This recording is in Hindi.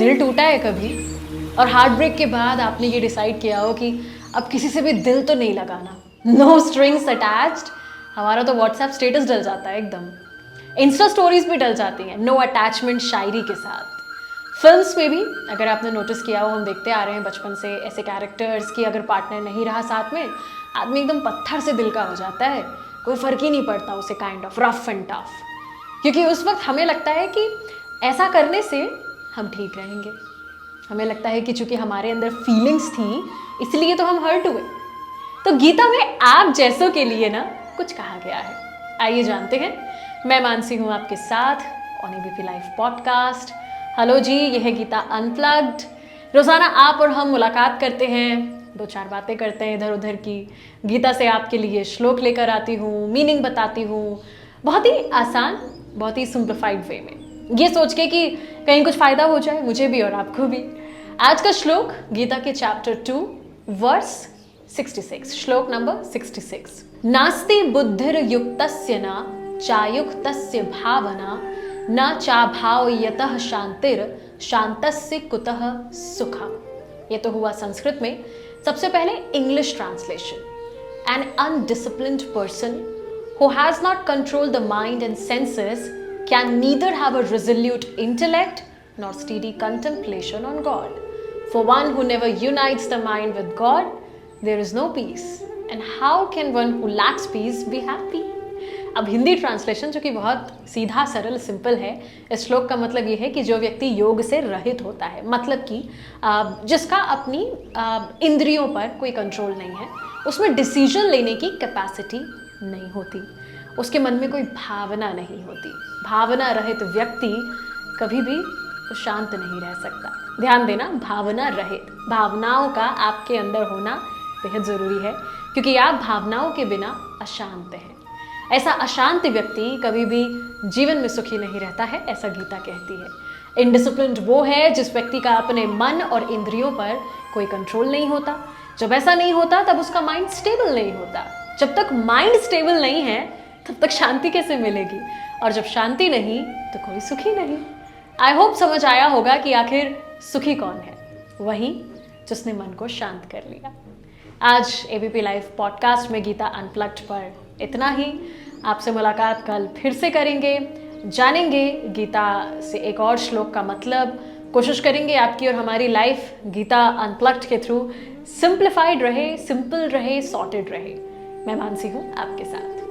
दिल टूटा है कभी और हार्ट ब्रेक के बाद आपने ये डिसाइड किया हो कि अब किसी से भी दिल तो नहीं लगाना, नो स्ट्रिंग्स अटैच्ड। हमारा तो व्हाट्सएप स्टेटस डल जाता है एकदम, इंस्टा स्टोरीज भी डल जाती हैं, नो अटैचमेंट शायरी के साथ। फिल्म्स में भी अगर आपने नोटिस किया हो, हम देखते आ रहे हैं बचपन से ऐसे कैरेक्टर्स कि अगर पार्टनर नहीं रहा साथ में, आदमी एकदम पत्थर से दिल का हो जाता है, कोई फ़र्क ही नहीं पड़ता उसे, kind of rough and tough. क्योंकि उस वक्त हमें लगता है कि ऐसा करने से हम ठीक रहेंगे। हमें लगता है कि चूंकि हमारे अंदर फीलिंग्स थी इसलिए तो हम हर्ट हुए। तो गीता में आप जैसों के लिए ना कुछ कहा गया है, आइए जानते हैं। मैं मानसी हूँ आपके साथ on ABP live podcast. Hello जी, यह है गीता अनप्लग्ड। रोज़ाना आप और हम मुलाकात करते हैं, दो चार बातें करते हैं इधर उधर की। गीता से आपके लिए श्लोक लेकर आती हूँ, मीनिंग बताती हूँ, बहुत ही आसान, बहुत ही सिंप्लीफाइड वे में, ये सोच के कि कहीं कुछ फ़ायदा हो जाए मुझे भी और आपको भी। आज का श्लोक गीता के चैप्टर 2 वर्स 66, श्लोक नंबर 66। नास्ति बुद्धिर्युक्तस्य न चायुक्तस्य भावना न चाभावयतः शांतिर शांतस्य कुतः सुखम। ये तो हुआ संस्कृत में। सबसे पहले English translation. An undisciplined person who has not controlled the mind and senses can neither have a resolute intellect nor steady contemplation on God. For one who never unites the mind with God, there is no peace. And how can one who lacks peace be happy? अब हिंदी ट्रांसलेशन जो कि बहुत सीधा सरल सिंपल है, इस श्लोक का मतलब ये है कि जो व्यक्ति योग से रहित होता है, मतलब कि जिसका अपनी इंद्रियों पर कोई कंट्रोल नहीं है, उसमें डिसीजन लेने की कैपेसिटी नहीं होती, उसके मन में कोई भावना नहीं होती। भावना रहित व्यक्ति कभी भी तो शांत नहीं रह सकता। ध्यान देना, भावना रहित, भावनाओं का आपके अंदर होना बेहद ज़रूरी है, क्योंकि आप भावनाओं के बिना अशांत हैं। ऐसा अशांत व्यक्ति कभी भी जीवन में सुखी नहीं रहता है, ऐसा गीता कहती है। इनडिसिप्लिन्ड वो है जिस व्यक्ति का अपने मन और इंद्रियों पर कोई कंट्रोल नहीं होता। जब ऐसा नहीं होता तब उसका माइंड स्टेबल नहीं होता। जब तक माइंड स्टेबल नहीं है तब तक शांति कैसे मिलेगी, और जब शांति नहीं तो कोई सुखी नहीं। आई होप समझ आया होगा कि आखिर सुखी कौन है, वही जिसने मन को शांत कर लिया। आज एबीपी लाइव पॉडकास्ट में गीता अनप्लग्ड पर इतना ही। आपसे मुलाकात कल फिर से करेंगे, जानेंगे गीता से एक और श्लोक का मतलब। कोशिश करेंगे आपकी और हमारी लाइफ गीता अनप्लग्ड के थ्रू सिंप्लीफाइड रहे, सिंपल रहे, सॉर्टेड रहे। मैं मानसी हूँ आपके साथ।